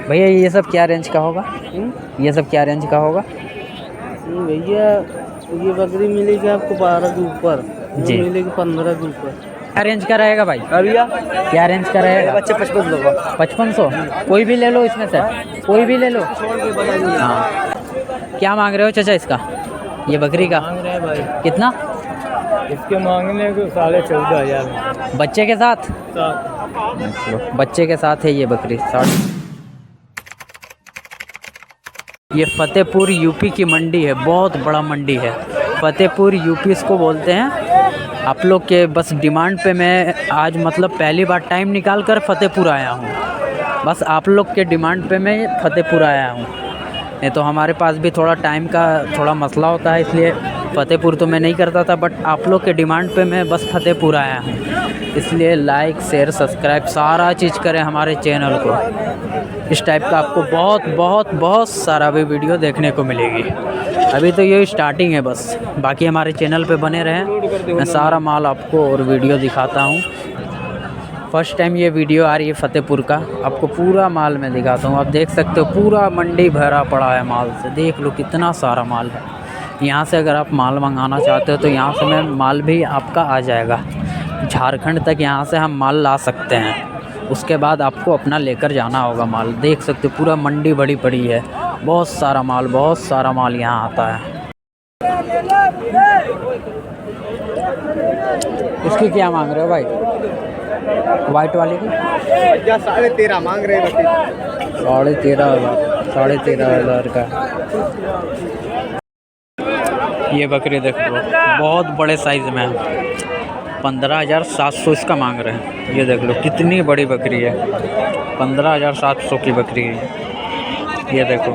भैया ये सब क्या रेंज का होगा? ये सब क्या रेंज का होगा? भैया ये बकरी मिलेगी आपको 12 के ऊपर, जी। मिलेगी 15 के ऊपर। क्या रेंज का रहेगा भाई? भैया क्या रेंज का रहेगा? बच्चे 55 लोग 5500। कोई भी ले लो इसमें से, कोई भी ले लो। हाँ, क्या मांग रहे हो चाचा इसका, ये बकरी का? मांग रहे हैं भाई, कितना? इसके मांगने को 14,500 बच्चे के साथ? बच्चे के साथ है ये बकरी। ये फतेहपुर यूपी की मंडी है, बहुत बड़ा मंडी है। फतेहपुर यूपी इसको बोलते हैं। आप लोग के बस डिमांड पे मैं आज मतलब पहली बार टाइम निकाल कर फतेहपुर आया हूँ। बस आप लोग के डिमांड पे मैं फतेहपुर आया हूँ। नहीं तो हमारे पास भी थोड़ा टाइम का थोड़ा मसला होता है, इसलिए फतेहपुर तो मैं नहीं करता था। बट आप लोग के डिमांड पे मैं बस फतेहपुर आया हूँ, इसलिए लाइक शेयर सब्सक्राइब सारा चीज़ करें हमारे चैनल को। इस टाइप का आपको बहुत बहुत बहुत सारा भी वीडियो देखने को मिलेगी। अभी तो ये स्टार्टिंग है बस, बाकी हमारे चैनल पे बने रहें। मैं सारा माल आपको और वीडियो दिखाता हूँ। फर्स्ट टाइम ये वीडियो आ रही है फतेहपुर का, आपको पूरा माल मैं दिखाता हूँ। आप देख सकते हो पूरा मंडी भरा पड़ा है माल से। देख लो कितना सारा माल है। यहाँ से अगर आप माल मंगाना चाहते हो तो यहाँ से मैं माल भी आपका आ जाएगा। झारखंड तक यहाँ से हम माल ला सकते हैं। उसके बाद आपको अपना लेकर जाना होगा माल। देख सकते हो पूरा मंडी बड़ी पड़ी है, बहुत सारा माल यहाँ आता है। इसकी क्या मांग रहे हो भाई, वाइट वाले की? 13.5 मांग रहे हैं। 13,500 का। ये बकरी देख लो, बहुत बड़े साइज़ में है। 15,700 इसका मांग रहे हैं। ये देख लो कितनी बड़ी बकरी है, 15,700 की बकरी है। ये देखो,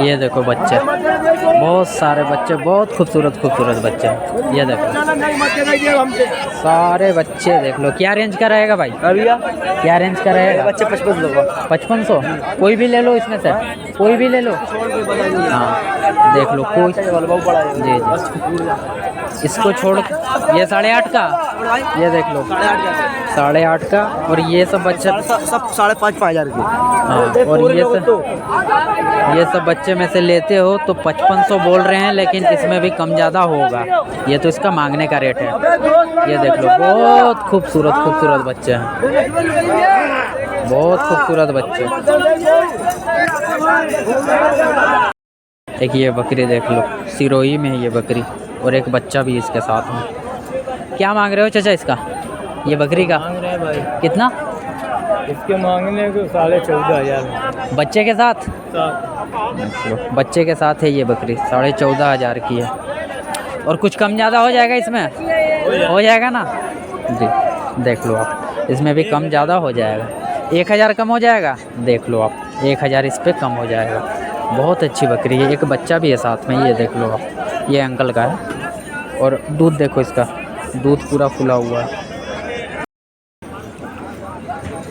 ये देखो बच्चे, बहुत सारे बच्चे, बहुत खूबसूरत बच्चे। ये देखो सारे बच्चे देख लो। क्या रेंज का रहेगा भाई? भैया क्या रेंज का रहेगा? बच्चे 55 लोग 5500। कोई भी ले लो इसमें से, कोई भी ले लो। हाँ देख लो कोई। जी जी, इसको छोड़ ये 8.5 का। ये देख लो 8.5 का। और ये सब बच्चे सब 5,500 के। हाँ, और ये सब बच्चे में से लेते हो तो 5500 बोल रहे हैं, लेकिन इसमें भी कम ज़्यादा होगा। ये तो इसका मांगने का रेट है। ये देख लो बहुत खूबसूरत बच्चे हैं, बहुत खूबसूरत बच्चे। एक ये बकरी देख लो, सिरोही में है ये बकरी, और एक बच्चा भी इसके साथ में। क्या मांग रहे हो चाचा इसका, ये बकरी का? मांग रहे हैं भाई, कितना? इसके मांगने को 14,500। बच्चे के साथ? बच्चे के साथ है ये बकरी, 14,500 की है। और कुछ कम ज़्यादा हो जाएगा इसमें? हो जाएगा ना जी। देख लो आप, इसमें भी कम ज़्यादा हो जाएगा। 1,000 कम हो जाएगा। देख लो आप, 1,000 इस पर कम हो जाएगा। बहुत अच्छी बकरी है। एक बच्चा भी है साथ में। ये देख लो आप, ये अंकल का है। और दूध देखो इसका, दूध पूरा फुला हुआ है।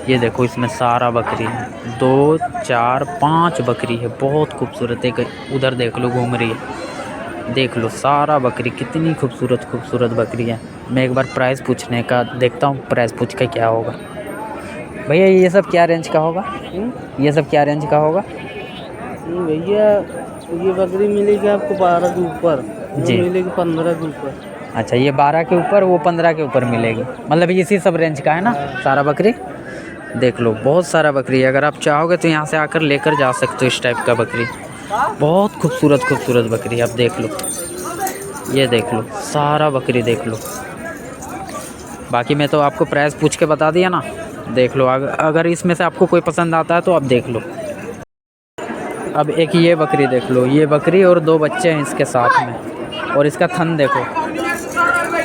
ये देखो इसमें सारा बकरी है, 2, 4, 5 बकरी है। बहुत खूबसूरत। एक उधर देख लो घूम रही है। देख लो सारा बकरी, कितनी खूबसूरत बकरी है। मैं एक बार प्राइस पूछने का देखता हूँ, प्राइस पूछ के क्या होगा। भैया ये सब क्या रेंज का होगा? ये सब क्या रेंज का होगा? भैया ये बकरी मिलेगी आपको 12 के ऊपर, जी। मिलेगी 15 के ऊपर। अच्छा, ये 12 के ऊपर, वो 15 के ऊपर मिलेगी। मतलब इसी सब रेंज का है ना सारा बकरी? देख लो बहुत सारा बकरी है। अगर आप चाहोगे तो यहाँ से आकर लेकर जा सकते हो इस टाइप का बकरी। बहुत खूबसूरत बकरी, आप देख लो। ये देख लो सारा बकरी देख लो। बाकी मैं तो आपको प्राइस पूछ के बता दिया ना। देख लो, अगर इसमें से आपको कोई पसंद आता है तो आप देख लो। अब एक ये बकरी देख लो, ये बकरी और 2 बच्चे हैं इसके साथ में। और इसका थन देखो,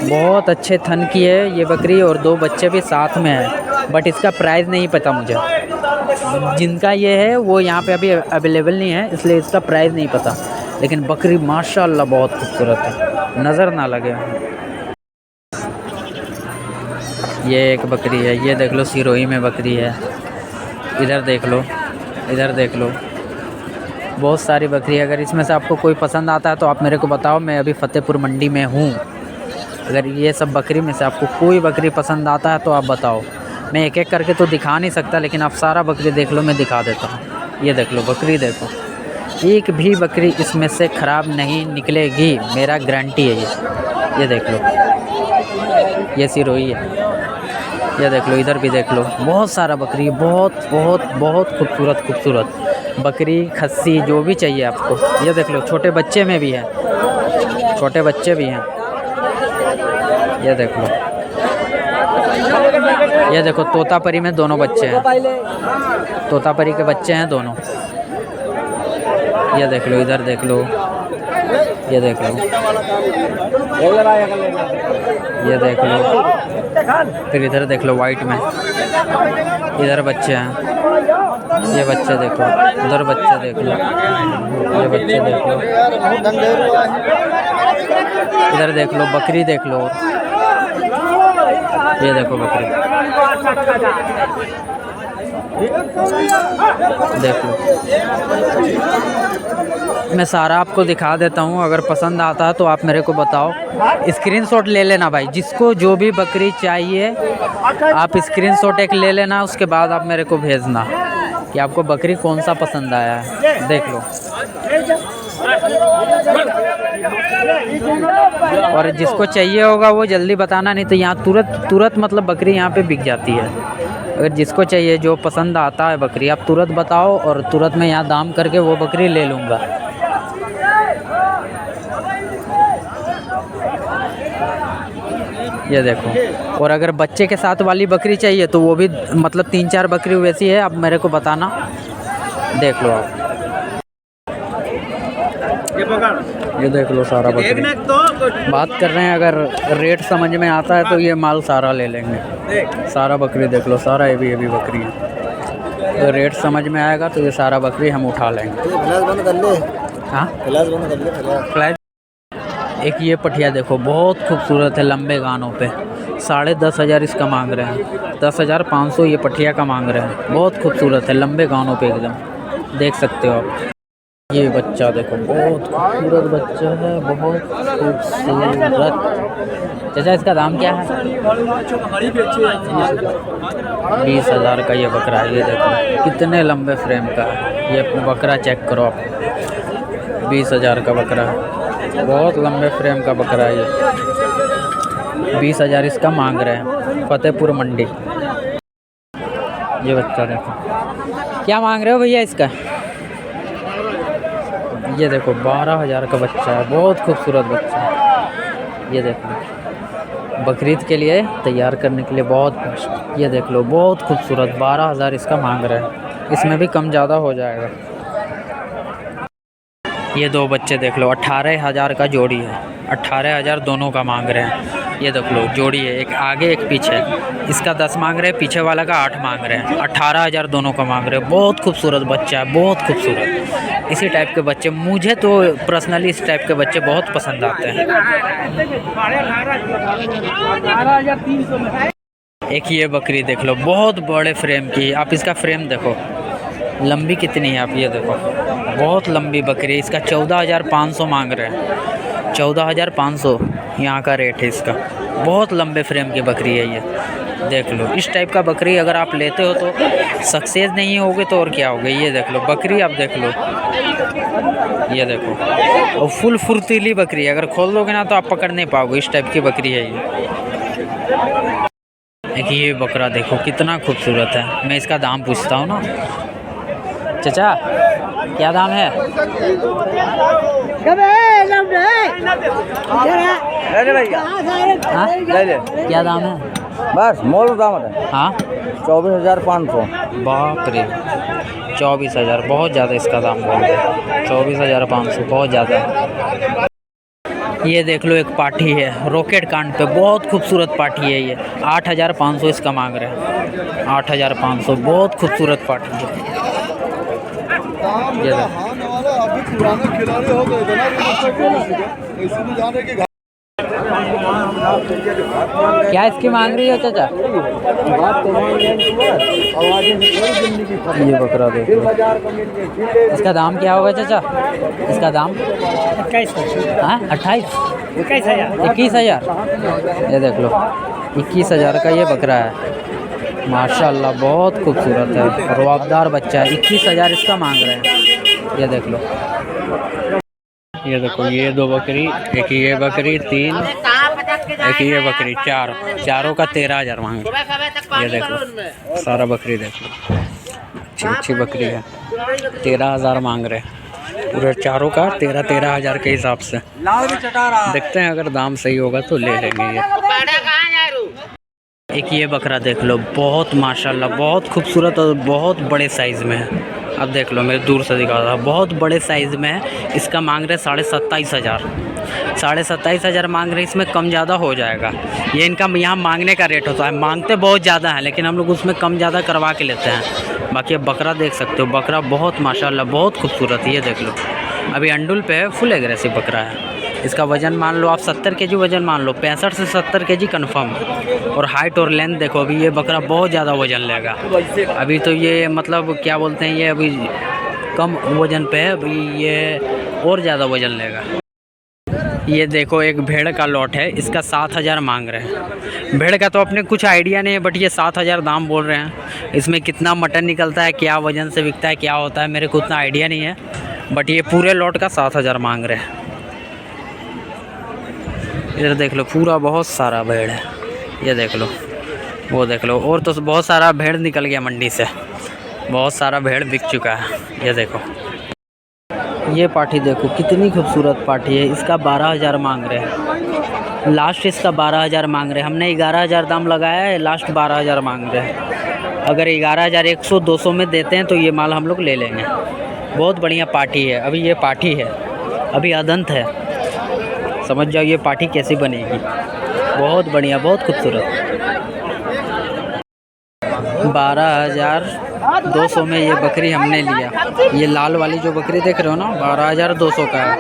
बहुत अच्छे थन की है ये बकरी, और 2 बच्चे भी साथ में हैं। बट इसका प्राइस नहीं पता मुझे। जिनका ये है वो यहाँ पे अभी अवेलेबल नहीं है, इसलिए इसका प्राइस नहीं पता। लेकिन बकरी माशाल्लाह बहुत खूबसूरत है, नज़र ना लगे। ये एक बकरी है, ये देख लो सिरोही में बकरी है। इधर देख लो, इधर देख लो, बहुत सारी बकरी है। अगर इसमें से आपको कोई पसंद आता है तो आप मेरे को बताओ। मैं अभी फतेहपुर मंडी में हूँ। अगर ये सब बकरी में से आपको कोई बकरी पसंद आता है तो आप बताओ। मैं एक एक करके तो दिखा नहीं सकता, लेकिन आप सारा बकरी देख लो, मैं दिखा देता हूँ। ये देख लो बकरी, देखो एक भी बकरी इसमें से ख़राब नहीं निकलेगी, मेरा गारंटी है ये देख लो, ये सिरोही है। ये देख लो, इधर भी देख लो, बहुत सारा बकरी, बहुत बहुत बहुत खूबसूरत बकरी, खस्सी, जो भी चाहिए आपको। ये देख लो, छोटे बच्चे में भी है, छोटे बच्चे भी हैं। ये देख लो, ये देखो तोतापरी में दोनों बच्चे हैं, तोतापरी के बच्चे हैं दोनों। ये देख लो, इधर देख लो, ये देख लो, ये देख लो, फिर इधर देख लो वाइट में, इधर बच्चे हैं, ये बच्चे देखो, उधर बच्चे देख लो, ये बच्चे देख लो, इधर देख लो, बकरी देख लो, ये देखो बकरी देख लो। मैं सारा आपको दिखा देता हूँ, अगर पसंद आता है तो आप मेरे को बताओ, स्क्रीनशॉट ले लेना भाई। जिसको जो भी बकरी चाहिए आप स्क्रीनशॉट एक ले लेना, उसके बाद आप मेरे को भेजना कि आपको बकरी कौन सा पसंद आया है। देख लो, और जिसको चाहिए होगा वो जल्दी बताना, नहीं तो यहाँ तुरंत मतलब बकरी यहाँ पे बिक जाती है। अगर जिसको चाहिए, जो पसंद आता है बकरी, आप तुरंत बताओ और तुरंत मैं यहाँ दाम करके वो बकरी ले लूँगा। ये देखो, और अगर बच्चे के साथ वाली बकरी चाहिए तो वो भी मतलब 3-4 बकरी वैसी है, आप मेरे को बताना। देख लो आप, ये देख लो सारा बकरी। बात कर रहे हैं, अगर रेट समझ में आता है तो ये माल सारा ले लेंगे। सारा बकरी देख लो, सारा हेवी बकरी है। तो रेट समझ में आएगा तो ये सारा बकरी हम उठा लेंगे। हाँ, फ्लैश। एक ये पठिया देखो, बहुत खूबसूरत है, लंबे गानों पे, 10,500 इसका मांग रहे हैं, 10,500 ये पठिया का मांग रहे हैं। बहुत खूबसूरत है, लंबे गानों पे एकदम, देख सकते हो आप। ये बच्चा देखो, बहुत खूबसूरत बच्चा है, बहुत खूबसूरत। चाचा इसका दाम क्या है? 20,000 का ये बकरा है। ये देखो कितने लंबे फ्रेम का है ये बकरा, चेक करो आप। 20,000 का बकरा है, बहुत लंबे फ्रेम का बकरा है ये। 20,000 इसका मांग रहे हैं, फतेहपुर मंडी। ये बच्चा देखो, क्या मांग रहे हो भैया इसका? ये देखो 12,000 का बच्चा है, बहुत खूबसूरत बच्चा है। ये देखो, बकरीद के लिए तैयार करने के लिए बहुत, ये देख लो बहुत खूबसूरत, 12,000 इसका मांग रहे हैं, इसमें भी कम ज़्यादा हो जाएगा। ये दो बच्चे देख लो, 18,000 का जोड़ी है, 18,000 दोनों का मांग रहे हैं। ये देख लो जोड़ी है, एक आगे एक पीछे, इसका 10 मांग रहे हैं, पीछे वाला का 8 मांग रहे हैं। 18,000 दोनों का मांग रहे हैं। बहुत खूबसूरत बच्चा है, बहुत खूबसूरत। इसी टाइप के बच्चे, मुझे तो पर्सनली इस टाइप के बच्चे बहुत पसंद आते हैं। एक ये बकरी देख लो, बहुत बड़े फ्रेम की, आप इसका फ्रेम देखो, लंबी कितनी है आप ये देखो, बहुत लंबी बकरी। इसका 14,500 मांग रहे हैं, 14,500 यहाँ का रेट है इसका। बहुत लंबे फ्रेम की बकरी है ये, देख लो। इस टाइप का बकरी अगर आप लेते हो तो सक्सेस नहीं होगे तो और क्या होगा। ये देख लो बकरी, आप देख लो, ये देखो, और फुल फुर्तीली बकरी है। अगर खोल दोगे ना तो आप पकड़ नहीं पाओगे, इस टाइप की बकरी है ये। एक ये बकरा देखो, कितना खूबसूरत है। मैं इसका दाम पूछता हूँ ना, चाचा क्या दाम है? क्या दाम है? बस मोल दाम है। हाँ 24,500। बाप रे, 24,000 बहुत ज़्यादा इसका दाम बोल रहे। 24,500 बहुत ज़्यादा। ये देख लो एक पाठी है, रॉकेट कांड पे, बहुत खूबसूरत पाठी है ये। 8,500 इसका मांग रहे हैं, 8,500, बहुत खूबसूरत पाठी है। क्या इसकी मांग रही हो चाचा? ये बकरा देखो, इसका दाम क्या होगा चाचा? इसका दाम 21,000। हाँ 28 21,000। ये देख लो 21,000 का ये बकरा है। माशाल्लाह बहुत खूबसूरत है, रुआबदार बच्चा है। 21,000 इसका मांग रहे हैं। ये देख लो, ये देखो ये 2 बकरी, एक ये बकरी 3, एक ये बकरी 4, चारों का 13,000 मांग रहे हैं। ये देख लो सारा बकरी देख लो, अच्छी बकरी है। 13,000 मांग रहे हैं पूरे चारों का, 13,000 के हिसाब से। देखते हैं अगर दाम सही होगा तो ले लेंगे ये। एक ये बकरा देख लो, बहुत माशाल्लाह बहुत खूबसूरत और बहुत बड़े साइज़ में है। अब देख लो, मैं दूर से दिखा रहा, बहुत बड़े साइज़ में है। इसका मांग रहे 27,500, 27,500 मांग रहे। इसमें कम ज़्यादा हो जाएगा। ये इनका यहाँ मांगने का रेट होता है, मांगते बहुत ज़्यादा है लेकिन हम लोग उसमें कम ज़्यादा करवा के लेते हैं। बाकी अब बकरा देख सकते हो, बकरा बहुत माशाल्लाह बहुत खूबसूरत है। ये देख लो, अभी अंडुल पे है, फुल एग्रेसिव बकरा है। इसका वज़न मान लो आप 70 केजी वज़न मान लो, 65 से 70 केजी कन्फर्म। और हाइट और लेंथ देखो, अभी ये बकरा बहुत ज़्यादा वज़न लेगा। अभी तो ये मतलब क्या बोलते हैं, ये अभी कम वज़न पे है, अभी ये और ज़्यादा वज़न लेगा। ये देखो एक भेड़ का लॉट है, इसका 7,000 मांग रहे हैं। भेड़ का तो अपने कुछ आइडिया नहीं है, बट ये 7,000 दाम बोल रहे हैं। इसमें कितना मटन निकलता है, क्या वज़न से बिकता है, क्या होता है, मेरे को उतना आइडिया नहीं है, बट ये पूरे लॉट का 7,000 मांग रहे हैं। इधर देख लो पूरा बहुत सारा भेड़ है। ये देख लो, वो देख लो, और तो बहुत सारा भेड़ निकल गया मंडी से, बहुत सारा भेड़ बिक चुका है। ये देखो ये पाठी देखो कितनी खूबसूरत पाठी है। इसका 12,000 मांग रहे हैं, लास्ट इसका 12,000 मांग रहे हैं। हमने 11,000 दाम लगाया है, लास्ट 12,000 मांग रहे हैं। अगर 11,100 200 में देते हैं तो ये माल हम लोग ले लेंगे। बहुत बढ़िया पाठी है। अभी ये पाठी है, अभी अदंत है, समझ जाओ ये पाठी कैसी बनेगी। बहुत बढ़िया, बहुत खूबसूरत। 12,200 में ये बकरी हमने लिया। ये लाल वाली जो बकरी देख रहे हो ना, 12,200 का है,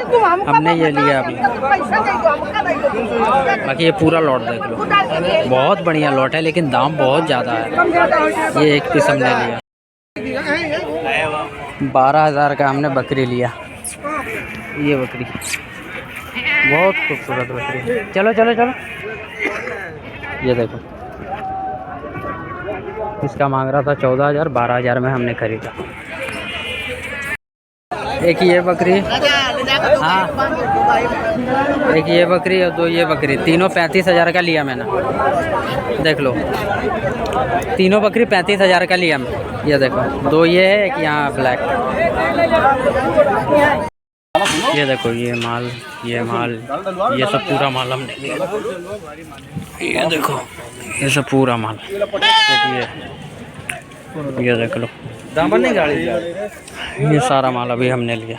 हमने ये लिया अभी। बाकी ये पूरा लॉट देख लो, बहुत बढ़िया लॉट है, लेकिन दाम बहुत ज़्यादा है। ये एक पीस हमने लिया, 12,000 का हमने बकरी लिया। ये बकरी बहुत खूबसूरत बकरी। चलो चलो चलो, ये देखो इसका मांग रहा था 14,000, 12,000 में हमने खरीदा। एक ये बकरी, हाँ एक ये बकरी और 2 ये बकरी, तीनों 35,000 का लिया मैंने। देख लो तीनों बकरी 35,000 का लिया मैं। ये देखो 2 ये है, एक यहाँ ब्लैक। ये देखो ये माल, ये माल, ये सब पूरा माल हमने लिया। ये देखो ये सब पूरा माल, ये देख लो ये सारा माल अभी हमने लिया।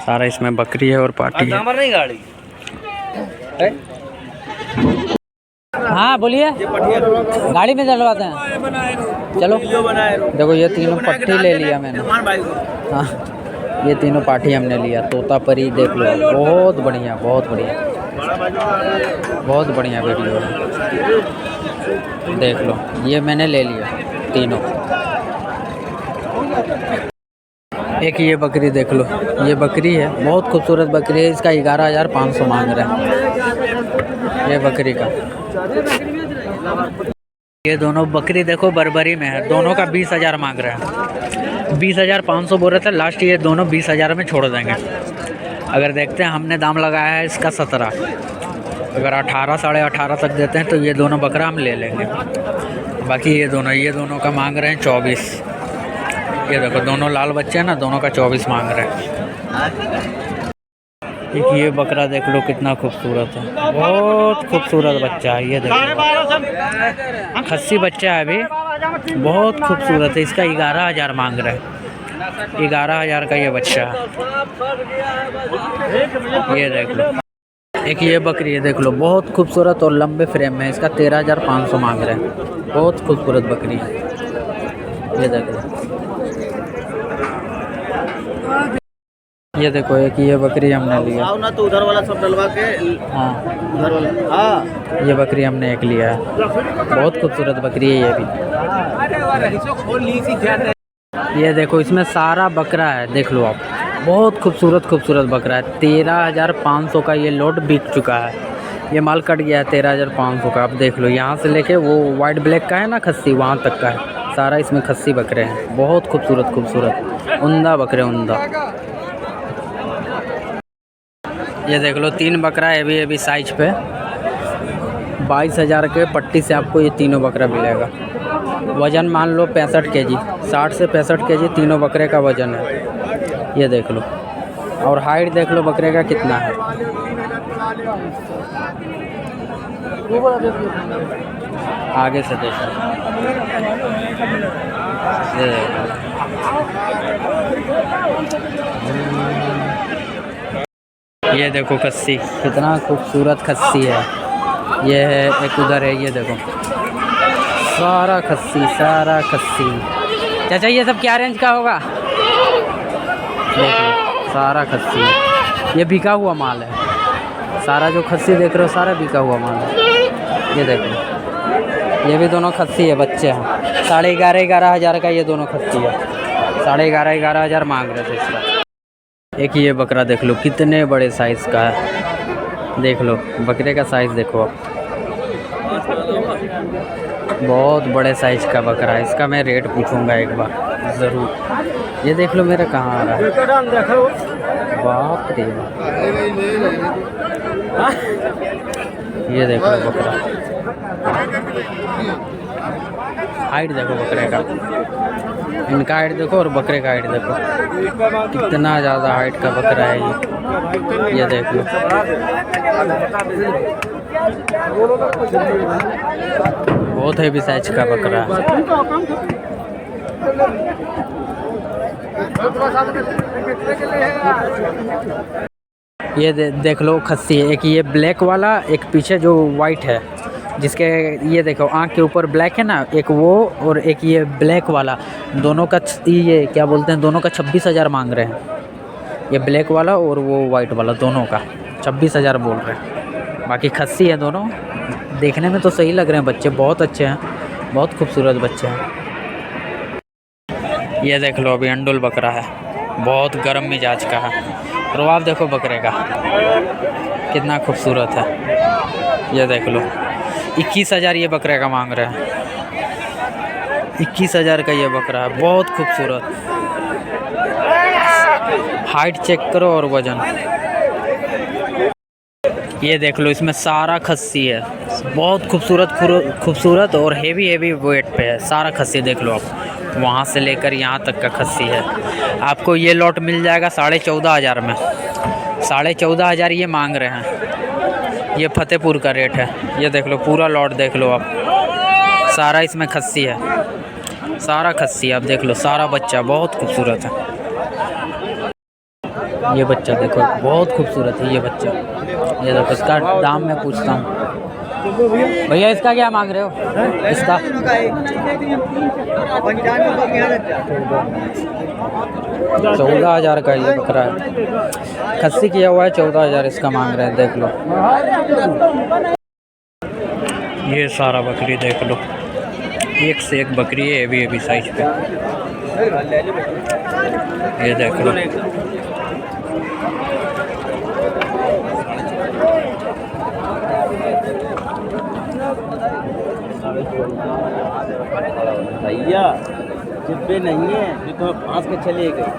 सारा इसमें बकरी है और पार्टी है। हाँ बोलिए, गाड़ी में चलवाते हैं। चलो देखो ये तीनों पट्टी ले लिया मैंने। हाँ ये तीनों पाठी हमने लिया। तोता परी देख लो, बहुत बढ़िया, बहुत बढ़िया, बहुत बढ़िया वीडियो है। देख लो ये मैंने ले लिया तीनों। एक ये बकरी देख लो, ये बकरी है, बहुत खूबसूरत बकरी है। इसका 11,500 मांग रहे हैं ये बकरी का। ये दोनों बकरी देखो बरबरी में है, दोनों का 20,000 मांग रहे हैं। 20,500 बोल रहे थे, लास्ट ये दोनों 20,000 में छोड़ देंगे। अगर देखते हैं, हमने दाम लगाया है इसका 17, अगर 18 साढ़े 18 तक देते हैं तो ये दोनों बकरा हम ले लेंगे। बाकी ये दोनों का मांग रहे हैं 24। ये देखो दोनों लाल बच्चे हैं ना, दोनों का 24 मांग रहे हैं। एक ये बकरा देख लो कितना खूबसूरत है, बहुत खूबसूरत बच्चा है। ये देखो खस्सी बच्चा है अभी, बहुत खूबसूरत है। इसका 11,000 मांग रहे हैं, 11,000 का ये बच्चा है। ये देख लो एक ये बकरी है, देख लो बहुत खूबसूरत और लंबे फ्रेम में। इसका 13,500 मांग रहे हैं, बहुत खूबसूरत बकरी है। ये देख लो ये देखो एक ये बकरी हमने लिया। आओ ना तो उधर वाला सब डलवा के। हाँ उधर वाला। हाँ ये बकरी हमने एक लिया है, बहुत खूबसूरत बकरी है ये भी। ये देखो इसमें सारा बकरा है, देख लो आप, बहुत खूबसूरत खूबसूरत बकरा है। 13,500 का ये लोड बिक चुका है। ये माल कट गया है 13,500 का। आप देख लो यहाँ से लेके वो वाइट ब्लैक का है ना खस्सी, वहाँ तक का है सारा। इसमें खस्सी बकरे हैं, बहुत खूबसूरत खूबसूरत उमदा बकरे, उमदा। ये देख लो 3 बकरा है अभी साइज पे। 22,000 के पट्टी से आपको ये तीनों बकरा मिलेगा। वज़न मान लो 65 kg, 60 से 65 kg तीनों बकरे का वज़न है। ये देख लो, और हाइट देख लो बकरे का कितना है। आगे से देखो, ये देखो खस्सी, कितना खूबसूरत खस्सी है। ये है एक उधर है, ये देखो सारा खस्सी, सारा खस्सी। चाचा ये सब क्या रेंज का होगा? देखो सारा खस्सी, ये बिका हुआ माल है सारा। जो खस्सी देख रहे हो सारा बिका हुआ माल है। ये देखो ये भी दोनों खस्सी है, बच्चे हैं। 11,500 का ये दोनों खस्सी है। 11,500 मांग रहे थे इसका। एक ये बकरा देख लो कितने बड़े साइज़ का है, देख लो बकरे का साइज़ देखो आप, बहुत बड़े साइज़ का बकरा है। इसका मैं रेट पूछूंगा एक बार ज़रूर। ये देख लो मेरा कहाँ आ रहा है, बाप रे ये देख लो बकरा, हाइट देखो बकरे का, इनका हाइट देखो और बकरे का हाइट देखो, कितना ज़्यादा हाइट का बकरा है ये देख लो। बहुत हेवी साइज का बकरा है। ये देख लो खस्सी है, एक ये ब्लैक वाला, एक पीछे जो वाइट है जिसके ये देखो आँख के ऊपर ब्लैक है ना, एक वो और एक ये ब्लैक वाला, दोनों का ये क्या बोलते हैं, दोनों का 26,000 मांग रहे हैं। ये ब्लैक वाला और वो वाइट वाला दोनों का 26,000 बोल रहे हैं। बाकी खस्सी है दोनों, देखने में तो सही लग रहे हैं बच्चे, बहुत अच्छे हैं, बहुत खूबसूरत बच्चे हैं। ये देख लो अभी अंडुल बकरा है, बहुत गर्म मिजाज का है। रुआब देखो बकरे का कितना खूबसूरत है। ये देख लो 21,000 ये बकरे का मांग रहे हैं। 21,000 का ये बकरा है, बहुत खूबसूरत। हाइट चेक करो और वजन। ये देख लो इसमें सारा खस्सी है, बहुत खूबसूरत और हेवी वेट पे है सारा खस्सी। देख लो आप, वहाँ से लेकर यहाँ तक का खस्सी है। आपको ये लॉट मिल जाएगा 14,500 में। 14,500 ये मांग रहे हैं। ये फतेहपुर का रेट है। ये देख लो पूरा लॉट देख लो आप, सारा इसमें खस्सी है, सारा खस्सी आप देख लो, सारा बच्चा बहुत खूबसूरत है। ये बच्चा देखो बहुत खूबसूरत है ये बच्चा। ये देखो इसका दाम मैं पूछता हूँ, भैया इसका क्या मांग रहे हो? इसका 14,000 का ये बकरा है, खस्सी किया हुआ है। 14,000 इसका मांग रहे हैं, देख लो। ये सारा बकरी देख लो, एक से एक बकरी है, हेवी साइज पे। ये देख लो भैया, डिब्बे नहीं है जो तुम्हें फांस के चले गए।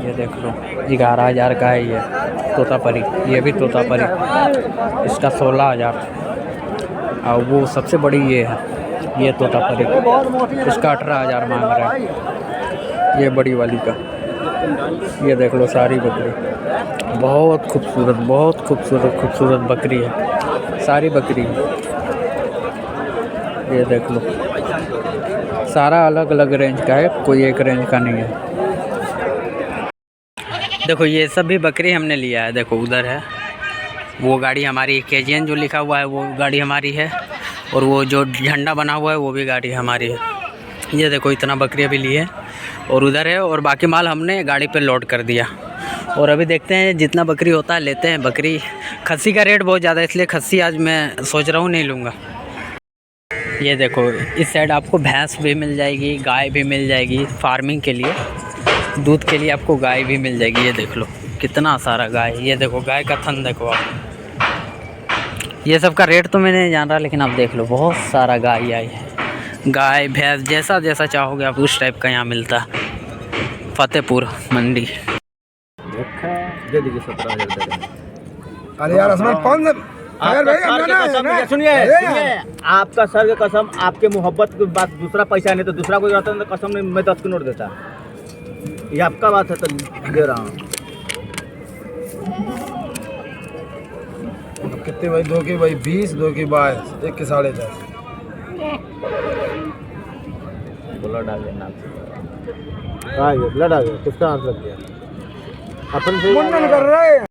ये देख लो 11,000 का है ये तोतापरी, ये भी तोतापरी, इसका 16,000। और वो सबसे बड़ी ये है, ये तोतापरी, इसका 18,000 मांग रहा है ये बड़ी वाली का। ये देख लो सारी बकरी, बहुत खूबसूरत बकरी है, सारी बकरी है। ये देख लो सारा अलग अलग रेंज का है, कोई एक रेंज का नहीं है। देखो ये सब भी बकरी हमने लिया है। देखो उधर है वो गाड़ी हमारी, KGN जो लिखा हुआ है वो गाड़ी हमारी है, और वो जो झंडा बना हुआ है वो भी गाड़ी हमारी है। ये देखो इतना बकरियाँ भी लिए और उधर है, और बाकी माल हमने गाड़ी पे लोड कर दिया। और अभी देखते हैं जितना बकरी होता है लेते हैं। बकरी खस्सी का रेट बहुत ज़्यादा है, इसलिए खस्सी आज मैं सोच रहा हूँ नहीं लूँगा। ये देखो इस साइड आपको भैंस भी मिल जाएगी, गाय भी मिल जाएगी। फार्मिंग के लिए, दूध के लिए आपको गाय भी मिल जाएगी। ये देख लो कितना सारा गाय। ये देखो गाय का थन देखो आप। ये सब का रेट तो मैं नहीं जान रहा, लेकिन आप देख लो बहुत सारा गाय आई है। गाय भैंस जैसा जैसा चाहोगे आप उस टाइप का यहाँ मिलता है। फतेहपुर मंडी। दे दीजिए 17,000। अरे यार असमान कौन सा अगर भाई हमने ना सुनिए, आपका सर की कसम, आपके मोहब्बत की बात, दूसरा पैसा नहीं तो दूसरा कोई रहता तो कसम नहीं, मैं 10 की नोट देता। ये आपका बात है तो दे रहा हूँ। कितने भाई? 2 की भाई 20, 2 की 22, 1 की 10.5। ब्लड आ गया नाक से। ब्लड आ गया, किसका हाथ लग गया? अपन से मुंडन कर रहे हैं।